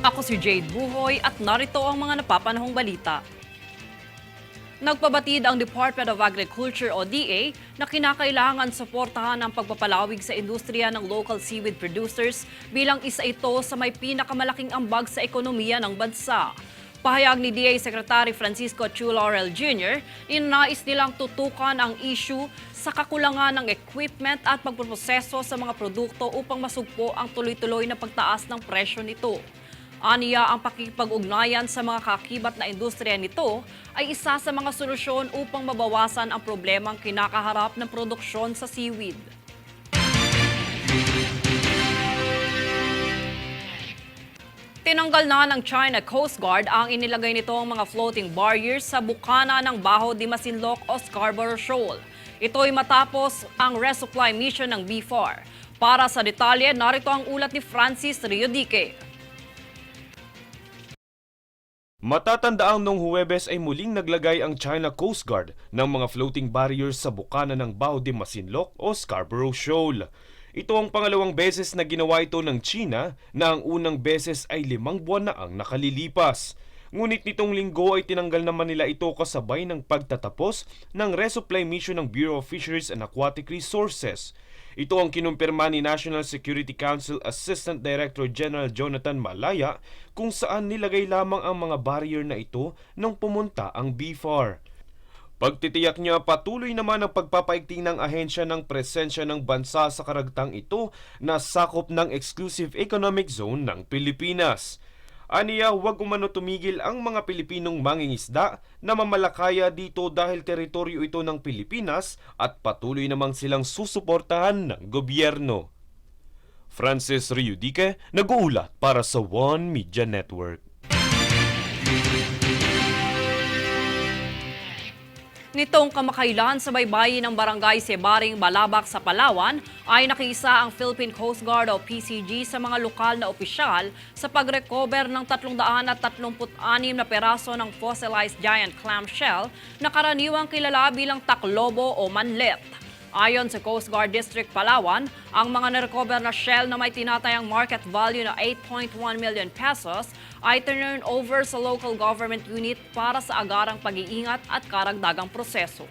Ako si Jade Buhoy at narito ang mga napapanahong balita. Nagpabatid ang Department of Agriculture o DA na kinakailangan suportahan ang pagpapalawig sa industriya ng local seaweed producers bilang isa ito sa may pinakamalaking ambag sa ekonomiya ng bansa. Pahayag ni DA Secretary Francisco Chu Laurel Jr., inais nilang tutukan ang issue sa kakulangan ng equipment at pagproseso sa mga produkto upang masugpo ang tuloy-tuloy na pagtaas ng presyo nito. Aniya, ang pakikipag-ugnayan sa mga kakibat na industriya nito ay isa sa mga solusyon upang mabawasan ang problemang kinakaharap ng produksyon sa seaweed. Tinanggal na ng China Coast Guard ang inilagay nitong mga floating barriers sa bukana ng Baho de Masinloc o Scarborough Shoal. Ito'y matapos ang resupply mission ng BFAR. Para sa detalye, narito ang ulat ni Francis Riodique. Matatandaang noong Huwebes ay muling naglagay ang China Coast Guard ng mga floating barriers sa bukana ng Baho de Masinloc o Scarborough Shoal. Ito ang pangalawang beses na ginawa ito ng China na ang unang beses ay 5 buwan na ang nakalilipas. Ngunit nitong linggo ay tinanggal naman nila ito kasabay ng pagtatapos ng resupply mission ng Bureau of Fisheries and Aquatic Resources. Ito ang kinumpirma ni National Security Council Assistant Director General Jonathan Malaya kung saan nilagay lamang ang mga barrier na ito nang pumunta ang BFAR. Pagtitiyak niya, patuloy naman ang pagpapaigting ng ahensya ng presensya ng bansa sa karagtang ito na sakop ng Exclusive Economic Zone ng Pilipinas. Aniya, huwag umano tumigil ang mga Pilipinong mangingisda na mamalakaya dito dahil teritoryo ito ng Pilipinas at patuloy namang silang susuportahan ng gobyerno. Francis Riodique, nag-uulat para sa One Media Network. Nitong kamakailan sa baybayin ng Barangay Sebaring, Balabac sa Palawan ay nakiisa ang Philippine Coast Guard o PCG sa mga lokal na opisyal sa pag-recover ng 336 na peraso ng fossilized giant clamshell na karaniwang kilala bilang taklobo o manlet. Ayon sa Coast Guard District Palawan, ang mga narecover na shell na may tinatayang market value na 8.1 million pesos ay turn over sa local government unit para sa agarang pag-iingat at karagdagang proseso.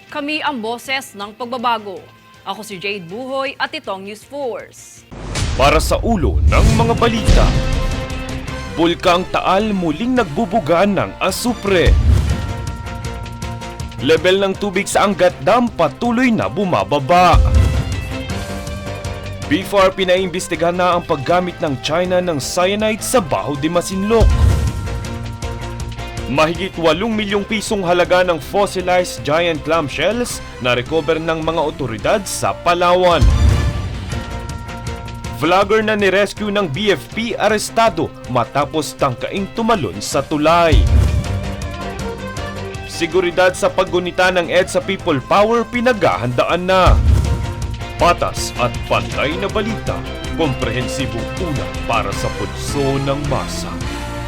Kami ang boses ng pagbabago. Ako si Jade Buhoy at itong News Force. Para sa ulo ng mga balita, Bulkang Taal muling nagbubuga ng asupre. Level ng tubig sa Angat Dam patuloy na bumababa. BFAR pinaimbestigahan na ang paggamit ng China ng cyanide sa Baho de Masinloc. Mahigit 8 milyong pisong halaga ng fossilized giant clamshells na recover ng mga otoridad sa Palawan. Vlogger na nirescue ng BFP arestado matapos tangkaing tumalon sa tulay. Seguridad sa paggunita ng EDSA People Power pinaghahandaan na. Patas at pantay na balita, komprehensibong ulat para sa pulso ng masa.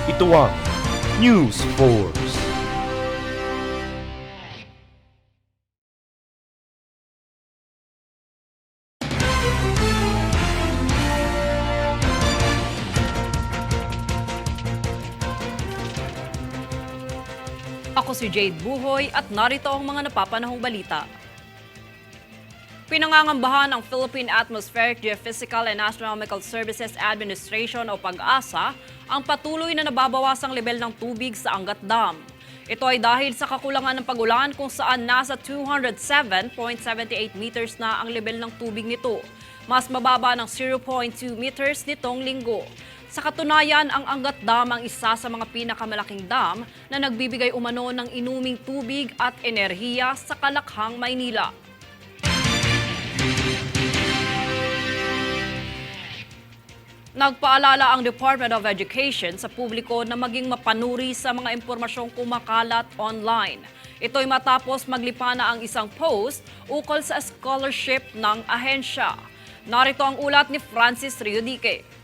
Ito ang News Force. Ako si Jade Buhoy at narito ang mga napapanahong balita. Pinangangambahan ng Philippine Atmospheric, Geophysical and Astronomical Services Administration o PAG-ASA ang patuloy na nababawasang level ng tubig sa Angat Dam. Ito ay dahil sa kakulangan ng pagulan kung saan nasa 207.78 meters na ang level ng tubig nito. Mas mababa ng 0.2 meters nitong linggo. Sa katunayan, ang Angat Dam ang isa sa mga pinakamalaking dam na nagbibigay umano ng inuming tubig at enerhiya sa Kalakhang, Maynila. Nagpaalala ang Department of Education sa publiko na maging mapanuri sa mga impormasyong kumakalat online. Ito'y matapos maglipa na ang isang post ukol sa scholarship ng ahensya. Narito ang ulat ni Francis Riodique.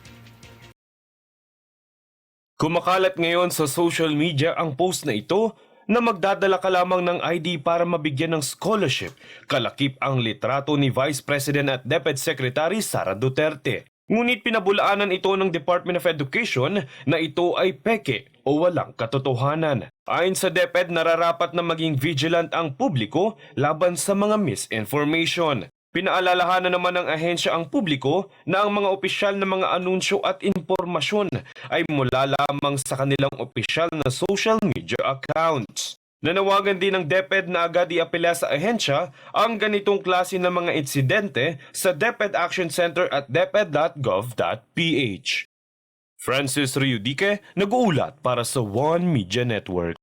Kumakalat ngayon sa social media ang post na ito na magdadala ka lamang ng ID para mabigyan ng scholarship, kalakip ang litrato ni Vice President at DepEd Secretary Sara Duterte. Ngunit pinabulaanan ito ng Department of Education na ito ay peke o walang katotohanan. Ayon sa DepEd, nararapat na maging vigilant ang publiko laban sa mga misinformation. Pinaalalahanan naman ng ahensya ang publiko na ang mga opisyal na mga anunsyo at impormasyon ay mula lamang sa kanilang opisyal na social media accounts. Nanawagan din ng DepEd na agad iapela sa ahensya ang ganitong klase ng mga insidente sa DepEd Action Center at deped.gov.ph. Francis Riudique, nag-uulat para sa One Media Network.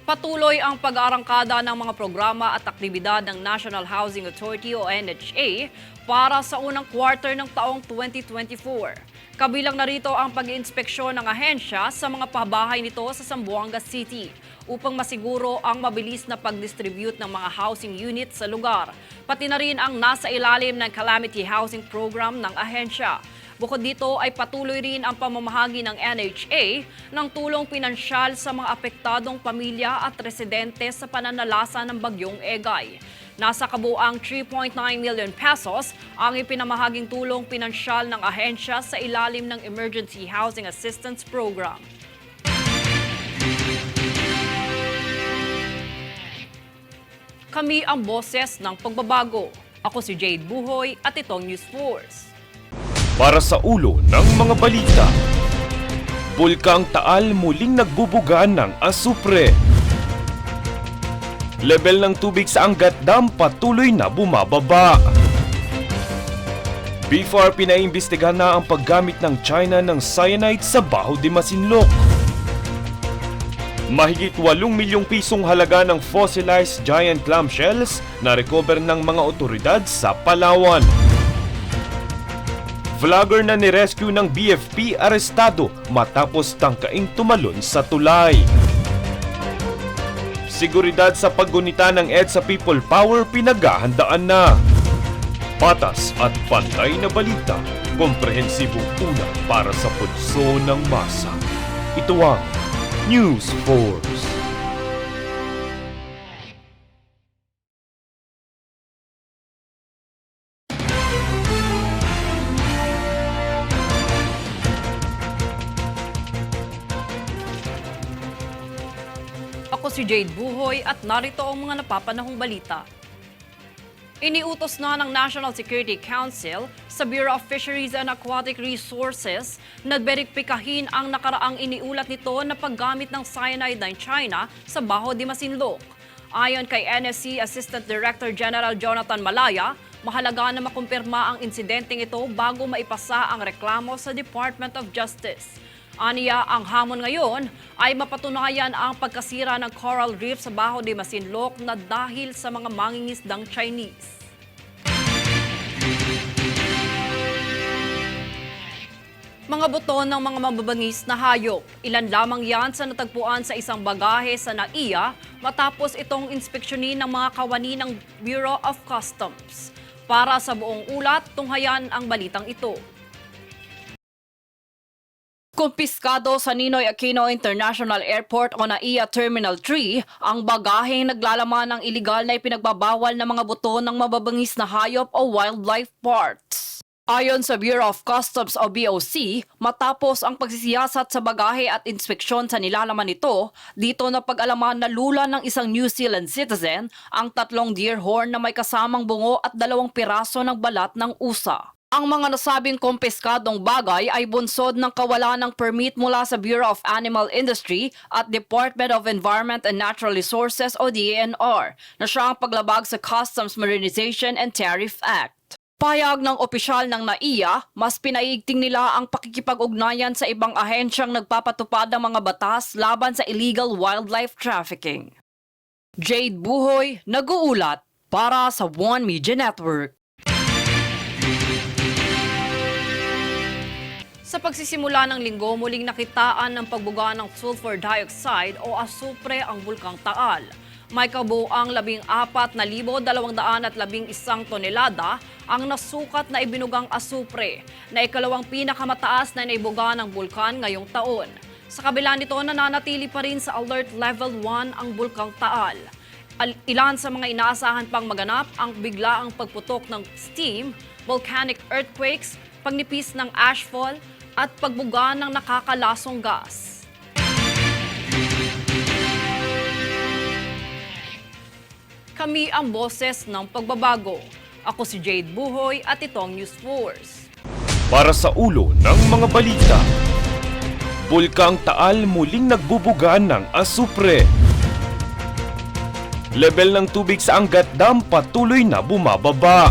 Patuloy ang pag-aarangkada ng mga programa at aktibidad ng National Housing Authority o NHA para sa unang quarter ng taong 2024. Kabilang narito ang pag-iinspeksyon ng ahensya sa mga pabahay nito sa Zamboanga City upang masiguro ang mabilis na pag-distribute ng mga housing units sa lugar, pati na rin ang nasa ilalim ng Calamity Housing Program ng ahensya. Bukod dito ay patuloy rin ang pamamahagi ng NHA ng tulong pinansyal sa mga apektadong pamilya at residente sa pananalasa ng Bagyong Egay. Nasa kabuang 3.9 million pesos ang ipinamahaging tulong pinansyal ng ahensya sa ilalim ng Emergency Housing Assistance Program. Kami ang boses ng pagbabago. Ako si Jade Buhoy at itong News Force. Para sa ulo ng mga balita, Bulkang Taal muling nagbubuga ng asupre. Level ng tubig sa Angat Dam patuloy na bumababa. Before pinaimbestigahan na ang paggamit ng China ng cyanide sa Baho de Masinloc. Mahigit 8 milyong pisong halaga ng fossilized giant clamshells na recover ng mga otoridad sa Palawan. Vlogger na nirescue ng BFP arestado matapos tangkaing tumalon sa tulay. Seguridad sa paggunita ng EDSA People Power pinaghahandaan na. Patas at pantay na balita, komprehensibong una para sa pulso ng masa. Ito ang News Force. Ako si Jade Buhoy at narito ang mga napapanahong balita. Iniutos na ng National Security Council sa Bureau of Fisheries and Aquatic Resources na beripikahin ang nakaraang iniulat nito na paggamit ng cyanide ng China sa Baho de Masinloc. Ayon kay NSC Assistant Director General Jonathan Malaya, mahalaga na makumpirma ang insidenteng ito bago maipasa ang reklamo sa Department of Justice. Aniya, ang hamon ngayon ay mapatunayan ang pagkasira ng coral reef sa Baho de Masinloc na dahil sa mga mangingisdang Chinese. Mga buto ng mga mababangis na hayop. Ilan lamang yan sa natagpuan sa isang bagahe sa NAIA matapos itong inspeksyonin ng mga kawani ng Bureau of Customs. Para sa buong ulat, tunghayan ang balitang ito. Kumpiskado sa Ninoy Aquino International Airport o NAIA Terminal 3 ang bagaheng naglalaman ng iligal na ipinagbabawal na mga buto ng mababangis na hayop o wildlife parts. Ayon sa Bureau of Customs o BOC, matapos ang pagsisiyasat sa bagahe at inspeksyon sa nilalaman nito, dito na pag-alaman na lula ng isang New Zealand citizen ang 3 deer horn na may kasamang bungo at 2 piraso ng balat ng usa. Ang mga nasabing kumpiskadong bagay ay bunsod ng kawalan ng permit mula sa Bureau of Animal Industry at Department of Environment and Natural Resources o DENR na siya ang paglabag sa Customs Modernization and Tariff Act. Payag ng opisyal ng NAIA, mas pinaigting nila ang pakikipag-ugnayan sa ibang ahensyang nagpapatupad ng mga batas laban sa illegal wildlife trafficking. Jade Buhoy, nag-uulat para sa One Media Network. Sa pagsisimula ng linggo, muling nakitaan ng pagbuga ng sulfur dioxide o asupre ang Bulkang Taal. May kabuang 14,211 tonelada ang nasukat na ibinugang asupre na ikalawang pinakamataas na naibuga ng bulkan ngayong taon. Sa kabila nito, nananatili pa rin sa Alert Level 1 ang Bulkang Taal. Ilan sa mga inaasahan pang maganap ang biglaang pagputok ng steam, volcanic earthquakes, pagnipis ng ashfall at pagbuga ng nakakalasong gas. Kami ang boses ng pagbabago. Ako si Jade Buhoy at ito ang News Force. Para sa ulo ng mga balita, Bulkang Taal muling nagbubuga ng asupre. Level ng tubig sa Angat Dam patuloy na bumababa.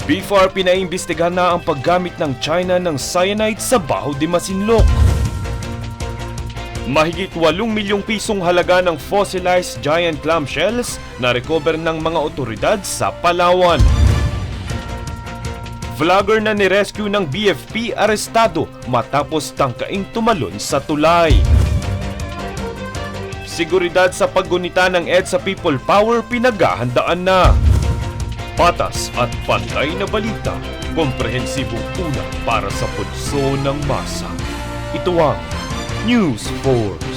Before pinaimbestigahan na ang paggamit ng China ng cyanide sa Baho de Masinloc. Mahigit 8 milyong pisong halaga ng fossilized giant clamshells na recover ng mga otoridad sa Palawan. Vlogger na nirescue ng BFP arestado matapos tangkaing tumalon sa tulay. Seguridad sa paggunita ng EDSA People Power pinaghahandaan na. Patas at pantay na balita, komprehensibong una para sa pulso ng masa. Ito ang News 4.